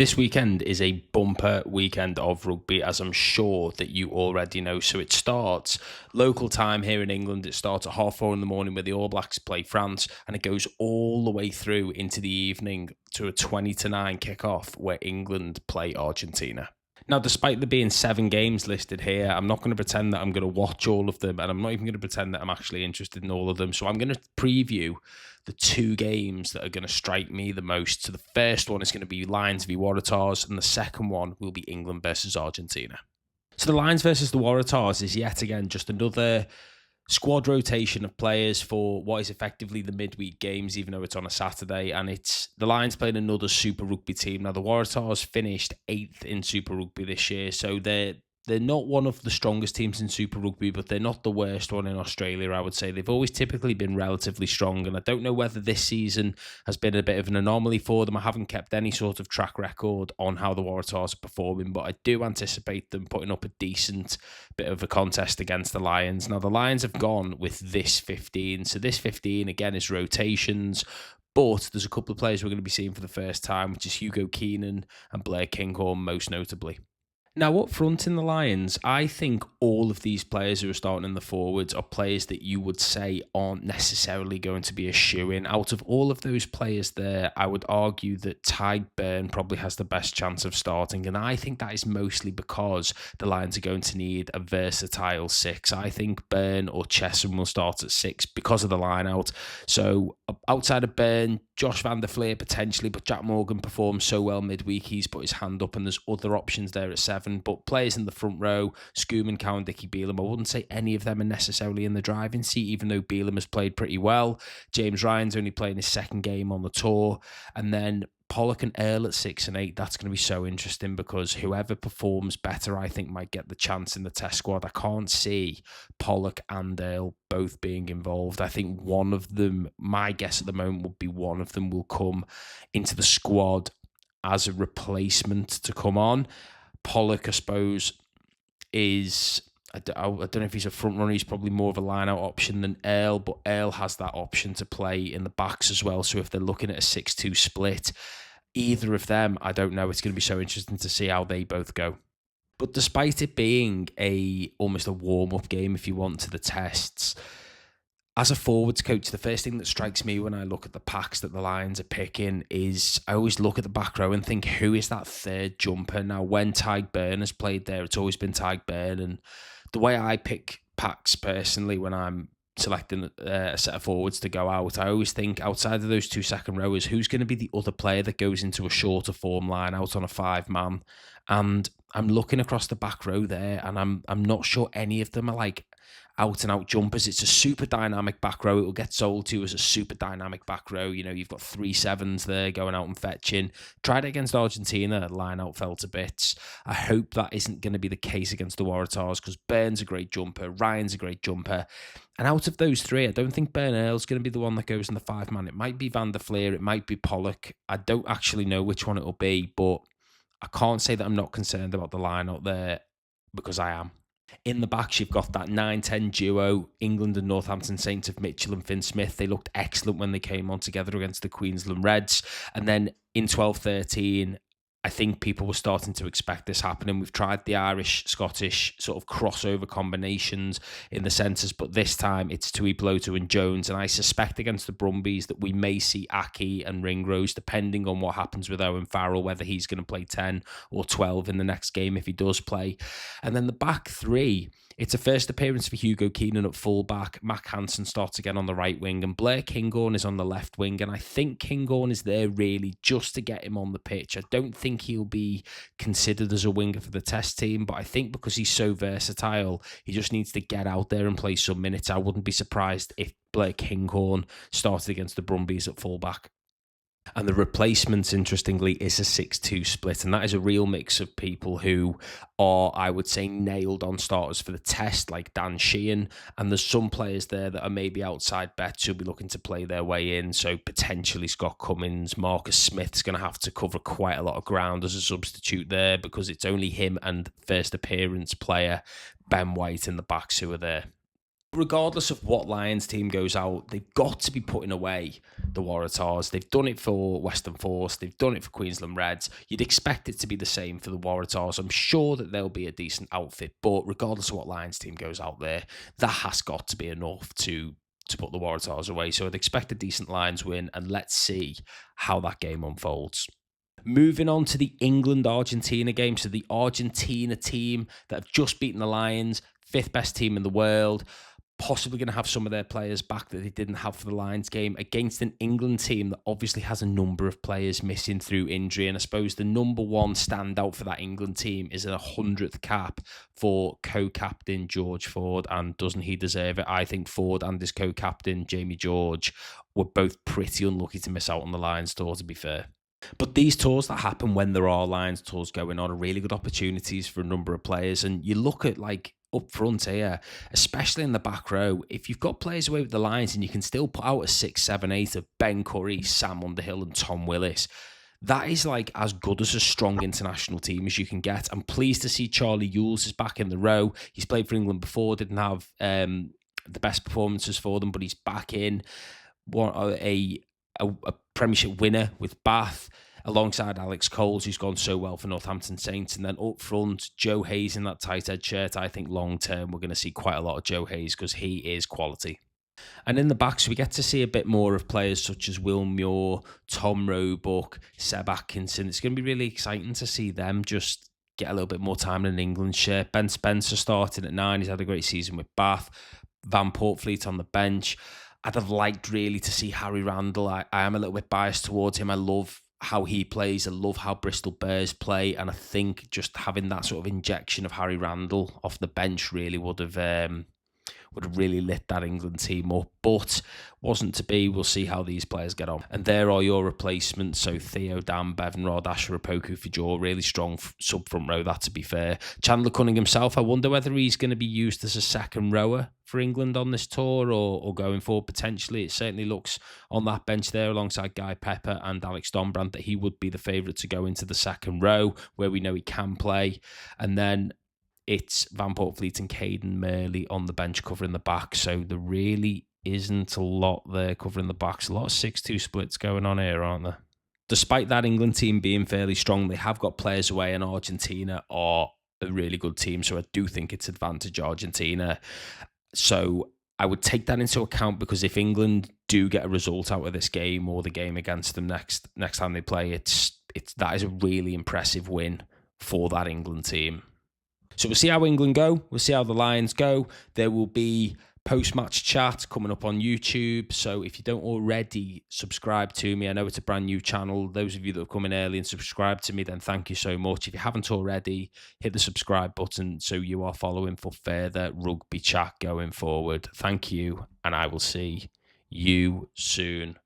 This weekend is a bumper weekend of rugby, as I'm sure that you already know. So it starts local time here in England. It starts at 4:30 in the morning where the All Blacks play France, and it goes all the way through into the evening to a 20-9 kickoff where England play Argentina. Now, despite there being 7 games listed here, I'm not going to pretend that I'm going to watch all of them, and I'm not even going to pretend that I'm actually interested in all of them. So I'm going to preview the 2 games that are going to strike me the most. So the first one is going to be Lions v Waratahs, and the second one will be England versus Argentina. So the Lions versus the Waratahs is yet again just another squad rotation of players for what is effectively the midweek games, even though it's on a Saturday, and it's the Lions playing another Super Rugby team. Now, the Waratahs finished 8th in Super Rugby this year, so they're not one of the strongest teams in Super Rugby, but they're not the worst one in Australia, I would say. They've always typically been relatively strong, and I don't know whether this season has been a bit of an anomaly for them. I haven't kept any sort of track record on how the Waratahs are performing, but I do anticipate them putting up a decent bit of a contest against the Lions. Now, the Lions have gone with this 15, so this 15, again, is rotations, but there's a couple of players we're going to be seeing for the first time, which is Hugo Keenan and Blair Kinghorn, most notably. Now, up front in the Lions, I think all of these players who are starting in the forwards are players that you would say aren't necessarily going to be a shoo-in. Out of all of those players there, I would argue that Tadhg Beirne probably has the best chance of starting, and I think that is mostly because the Lions are going to need a versatile 6. I think Beirne or Chessum will start at 6 because of the line-out. So, outside of Beirne, Josh van der Fleer potentially, but Jack Morgan performed so well midweek, he's put his hand up, and there's other options there at 7. But players in the front row, Schoeman, Cowan, Dickie, Beelum, I wouldn't say any of them are necessarily in the driving seat, even though Beelum has played pretty well. James Ryan's only playing his 2nd game on the tour. And then Pollock and Earl at 6 and 8, that's going to be so interesting because whoever performs better, I think, might get the chance in the test squad. I can't see Pollock and Earl both being involved. I think one of them, my guess at the moment would be one of them will come into the squad as a replacement to come on. Pollock, I suppose, is... I don't know if he's a front runner. He's probably more of a line-out option than Earl, but Earl has that option to play in the backs as well. So if they're looking at a 6-2 split, either of them, I don't know. It's going to be so interesting to see how they both go. But despite it being almost a warm-up game, if you want, to the tests, as a forwards coach, the first thing that strikes me when I look at the packs that the Lions are picking is I always look at the back row and think, who is that third jumper? Now, when Tadhg Beirne has played there, it's always been Tadhg Beirne, and the way I pick packs personally when I'm selecting a set of forwards to go out, I always think outside of those 2 second rowers, who's going to be the other player that goes into a shorter form line out on a 5-man? And I'm looking across the back row there, and I'm not sure any of them are like out and out jumpers. It's a super dynamic back row. It will get sold to you as a super dynamic back row. You know, you've got 3 7s there going out and fetching. Tried it against Argentina, line out fell to bits. I hope that isn't going to be the case against the Waratahs because Beirne's a great jumper, Ryan's a great jumper. And out of those 3, I don't think Beirne Earl's going to be the one that goes in the 5-man. It might be Van der Fleer, it might be Pollock. I don't actually know which one it'll be, but I can't say that I'm not concerned about the line out there because I am. In the backs, you've got that 9-10 duo, England and Northampton Saints of Mitchell and Finn Smith. They looked excellent when they came on together against the Queensland Reds. And then in 12-13, I think people were starting to expect this happening. We've tried the Irish-Scottish sort of crossover combinations in the centres, but this time it's Tuipulotu and Jones. And I suspect against the Brumbies that we may see Aki and Ringrose, depending on what happens with Owen Farrell, whether he's going to play 10 or 12 in the next game if he does play. And then the back 3... it's a first appearance for Hugo Keenan at fullback. Mac Hansen starts again on the right wing, and Blair Kinghorn is on the left wing. And I think Kinghorn is there really just to get him on the pitch. I don't think he'll be considered as a winger for the test team, but I think because he's so versatile, he just needs to get out there and play some minutes. I wouldn't be surprised if Blair Kinghorn started against the Brumbies at fullback. And the replacements, interestingly, is a 6-2 split. And that is a real mix of people who are, I would say, nailed on starters for the test, like Dan Sheehan. And there's some players there that are maybe outside bets who'll be looking to play their way in. So potentially Scott Cummins, Marcus Smith's going to have to cover quite a lot of ground as a substitute there because it's only him and first appearance player Ben White in the backs who are there. Regardless of what Lions team goes out, they've got to be putting away the Waratahs. They've done it for Western Force. They've done it for Queensland Reds. You'd expect it to be the same for the Waratahs. I'm sure that they'll be a decent outfit, but regardless of what Lions team goes out there, that has got to be enough to put the Waratahs away. So I'd expect a decent Lions win, and let's see how that game unfolds. Moving on to the England-Argentina game. So the Argentina team that have just beaten the Lions, fifth best team in the world, possibly going to have some of their players back that they didn't have for the Lions game against an England team that obviously has a number of players missing through injury. And I suppose the number one standout for that England team is a 100th cap for co-captain George Ford. And doesn't he deserve it? I think Ford and his co-captain Jamie George were both pretty unlucky to miss out on the Lions tour, to be fair. But these tours that happen when there are Lions tours going on are really good opportunities for a number of players. And you look at like up front here, especially in the back row, if you've got players away with the Lions and you can still put out a 6, 7, 8 of Ben Curry, Sam Underhill and Tom Willis, that is like as good as a strong international team as you can get. I'm pleased to see Charlie Ewels is back in the row. He's played for England before, didn't have the best performances for them, but he's back in. A Premiership winner with Bath, alongside Alex Coles, who's gone so well for Northampton Saints. And then up front, Joe Hayes in that tight head shirt. I think long term we're going to see quite a lot of Joe Hayes because he is quality. And in the backs, we get to see a bit more of players such as Will Muir, Tom Roebuck, Seb Atkinson. It's going to be really exciting to see them just get a little bit more time in an England shirt. Ben Spencer starting at 9. He's had a great season with Bath. Van Portfleet on the bench. I'd have liked really to see Harry Randall. I am a little bit biased towards him. I love how he plays. I love how Bristol Bears play. And I think just having that sort of injection of Harry Randall off the bench really would have really lit that England team up. But wasn't to be. We'll see how these players get on. And there are your replacements. So Theo, Dan, Bevan Rod, Asher Opoku for Jaw. Really strong sub front row, that to be fair. Chandler Cunningham himself, I wonder whether he's going to be used as a second rower for England on this tour or going forward potentially. It certainly looks on that bench there alongside Guy Pepper and Alex Donbrandt that he would be the favourite to go into the second row where we know he can play. And then it's Van Portfleet and Caden Murley on the bench covering the back. So there really isn't a lot there covering the backs. A lot of 6-2 splits going on here, aren't there? Despite that England team being fairly strong, they have got players away, and Argentina are a really good team. So I do think it's advantage Argentina. So I would take that into account because if England do get a result out of this game or the game against them next time they play, that is a really impressive win for that England team. So we'll see how England go. We'll see how the Lions go. There will be post-match chat coming up on YouTube. So if you don't already subscribe to me, I know it's a brand new channel. Those of you that have come in early and subscribed to me, then thank you so much. If you haven't already, hit the subscribe button so you are following for further rugby chat going forward. Thank you, and I will see you soon.